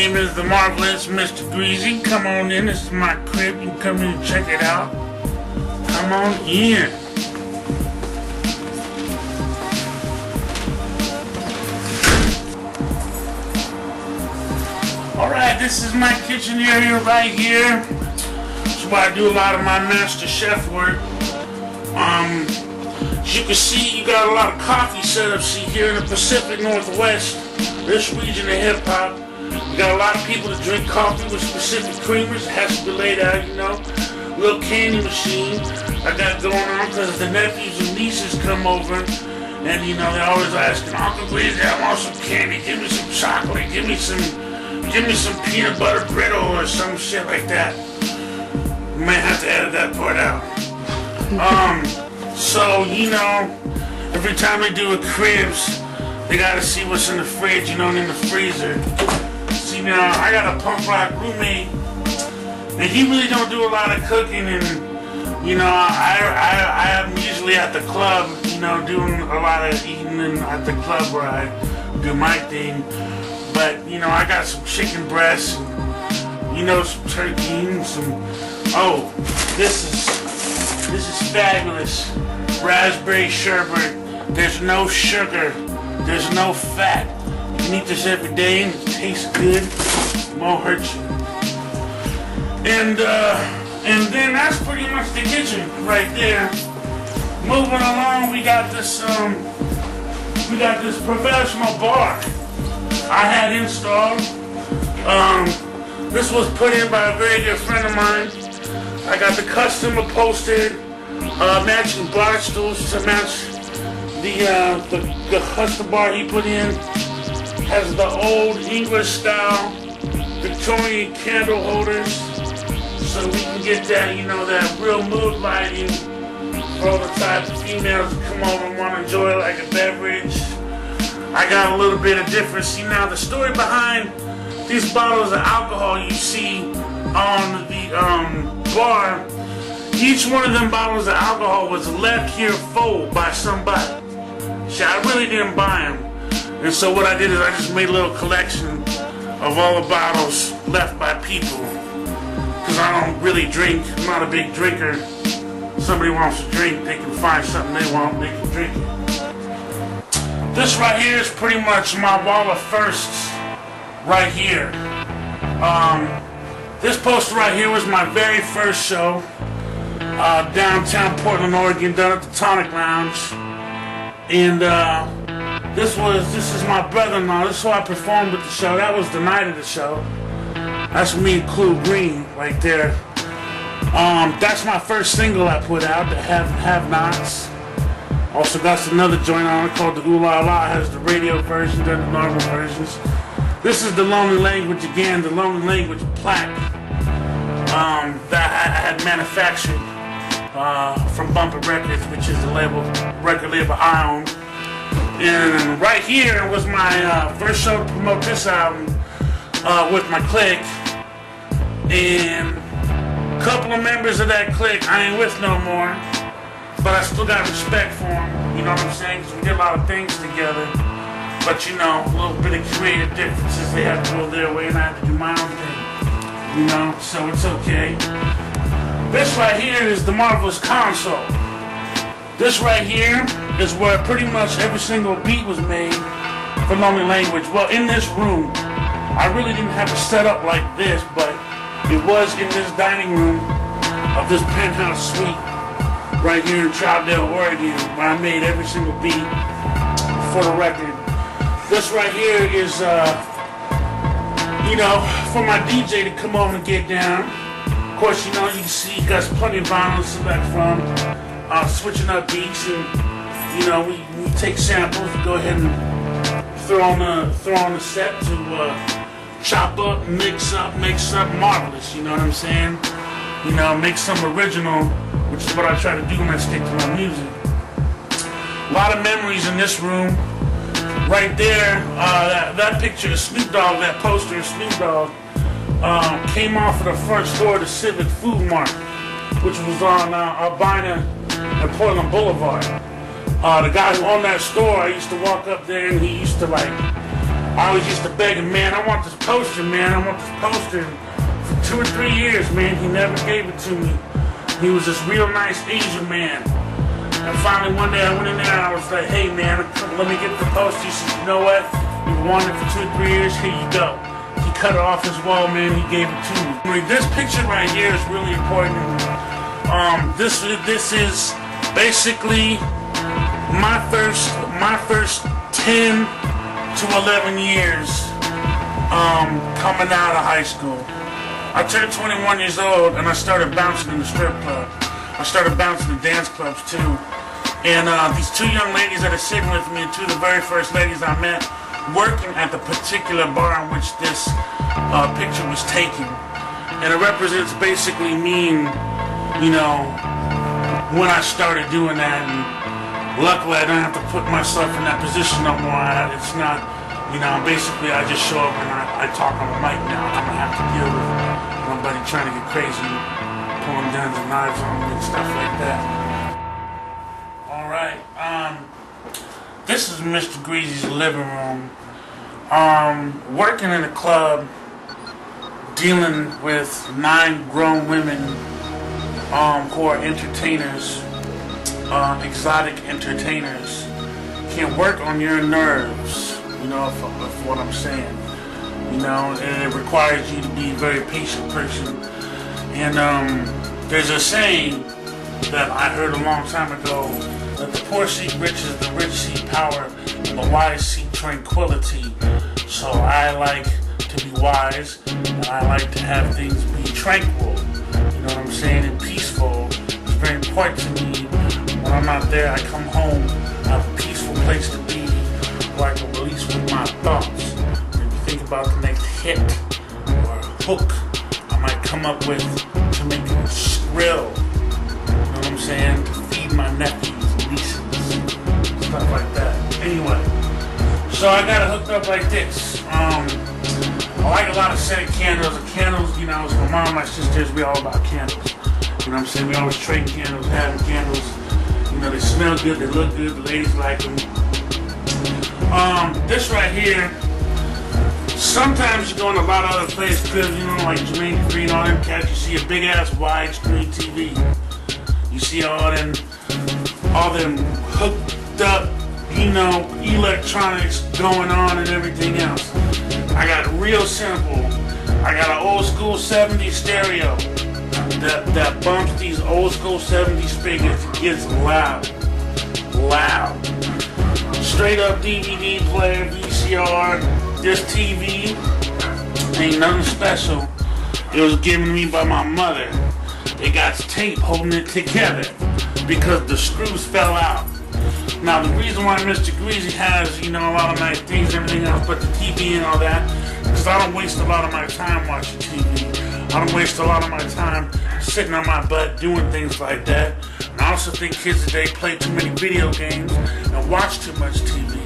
name is the marvelous Mr. Greezy. Come on in, this is my crib. You can come in and check it out. Come on in. Alright, this is my kitchen area right here. This is where I do a lot of my master chef work. As you can see, you got a lot of coffee setups here in the Pacific Northwest, this region of hip-hop. You got a lot of people that drink coffee with specific creamers. It has to be laid out, you know. Little candy machine I got going on because the nephews and nieces come over, and you know they're always asking, Uncle Greezy, I want some candy. Give me some chocolate. Give me some peanut butter brittle or some shit like that. You might have to edit that part out. So, you know, every time they do a cribs, they gotta see what's in the fridge, you know, and in the freezer. See, now, I got a punk rock roommate, and he really don't do a lot of cooking, and, you know, I am usually at the club, you know, doing a lot of eating at the club where I do my thing. But, you know, I got some chicken breasts, and, you know, some turkey, and some, oh, this is fabulous. Raspberry sherbet. There's no sugar. There's no fat. You can eat this every day and it tastes good. It won't hurt you. And then that's pretty much the kitchen right there. Moving along, we got this professional bar I had installed. This was put in by a very good friend of mine. I got the custom upholstered matching bar stools to match the custom bar he put in. Has the old English style Victorian candle holders, so we can get that, you know, that real mood lighting for all the types of females that come over and want to enjoy like a beverage. I got a little bit of difference. See, now the story behind these bottles of alcohol you see on the bar, each one of them bottles of alcohol was left here full by somebody. See, I really didn't buy them. And so what I did is I just made a little collection of all the bottles left by people. Because I don't really drink. I'm not a big drinker. If somebody wants to drink, they can find something they want, they can drink it. This right here is pretty much my wall of firsts right here. This poster right here was my very first show. Downtown Portland, Oregon, done at the Tonic Lounge. And this is my brother-in-law. This is who I performed with the show. That was the night of the show. That's me and Clue Green right there. That's my first single I put out, the Have-Nots. Also got another joint on it called the Ooh La La. It has the radio version and the normal versions. This is the Lonely Language again, the Lonely Language plaque that I had manufactured from Bumper Records, which is the record label I own. And right here was my first show to promote this album with my clique. And a couple of members of that clique I ain't with no more, but I still got respect for them. You know what I'm saying? Because we did a lot of things together. But you know, a little bit of creative differences. They have to go their way and I have to do my own thing. You know, so it's okay. This right here is the marvelous console. This right here is where pretty much every single beat was made for Lonely Language. Well, in this room, I really didn't have it set up like this, but it was in this dining room of this penthouse suite right here in Chateau, Oregon, where I made every single beat for the record. This right here is, you know, for my DJ to come over and get down. Of course, you know, you can see he got plenty of vinyl to select from. Switching up beats, and you know, we take samples, go ahead and throw on the set to chop up, mix up, marvelous. You know what I'm saying? You know, make some original, which is what I try to do when I stick to my music. A lot of memories in this room. Right there, that picture of Snoop Dogg, that poster of Snoop Dogg, came off of the front store of the Civic Food Mart, which was on Albina and Portland Boulevard. The guy who owned that store, I used to walk up there and he used to like I always used to beg him, man, I want this poster, man, I want this poster. For 2 or 3 years, man, he never gave it to me. He was this real nice Asian man. And finally one day I went in there and I was like, hey man, let me get the poster. He said, you know what? You wanted it for 2 or 3 years, here you go. He cut it off his wall, man, he gave it to me. This picture right here is really important. This is basically my first 10 to 11 years coming out of high school. I turned 21 years old and I started bouncing in the strip club. I started bouncing in dance clubs too. And these 2 young ladies that are sitting with me, and 2 of the very first ladies I met working at the particular bar in which this picture was taken. And it represents basically me, you know, when I started doing that. And luckily I don't have to put myself in that position no more. It's not, you know, basically I just show up and I talk on the mic now. I don't have to deal with nobody trying to get crazy, pulling guns and knives on me and stuff like that. Alright, this is Mr. Greezy's living room. Working in a club, dealing with 9 grown women who are entertainers, exotic entertainers, can work on your nerves, you know, if what I'm saying. You know, it requires you to be a very patient person. And there's a saying that I heard a long time ago, that the poor seek riches, the rich seek power, and the wise seek tranquility. So I like to be wise, and I like to have things be tranquil, you know what I'm saying, and peaceful. It's very important to me. When I'm not there, I come home, I have a peaceful place to be, where I can release with my thoughts. Maybe think about the next hit, or hook I might come up with to make it shrill, you know what I'm saying, to feed my nephews and nieces, stuff like that. Anyway, so I got it hooked up like this. I like a lot of scented candles. The candles, you know, my mom and my sisters, we all about candles. You know what I'm saying? We always trading candles, having candles. You know, they smell good, they look good, the ladies like them. This right here, sometimes you go in a lot of other places, because, you know, like Jermaine Dupri and all them cats, you see a big ass widescreen TV. You see all them hooked up, you know, electronics going on and everything else. I got it real simple. I got an old school 70s stereo that bumps these old school 70s speakers. It gets loud. Straight up DVD player, VCR. This TV ain't nothing special. It was given to me by my mother. It got tape holding it together because the screws fell out. Now the reason why Mr. Greezy has, you know, a lot of nice things and everything else but the TV and all that, because I don't waste a lot of my time watching TV. I don't waste a lot of my time sitting on my butt doing things like that. And I also think kids today play too many video games and watch too much TV.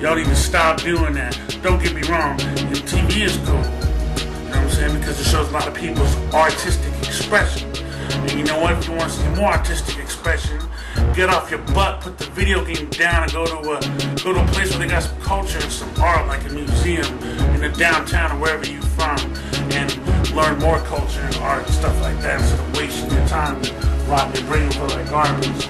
Y'all need to stop doing that. Don't get me wrong, and TV is cool. You know what I'm saying? Because it shows a lot of people's artistic expression. And you know what? If you want to see more artistic expression, get off your butt, put the video game down, and go to a place where they got some culture and some art, like a museum in the downtown or wherever you're from, and learn more culture and art and stuff like that instead of wasting your time and rotting your brain for like garbage.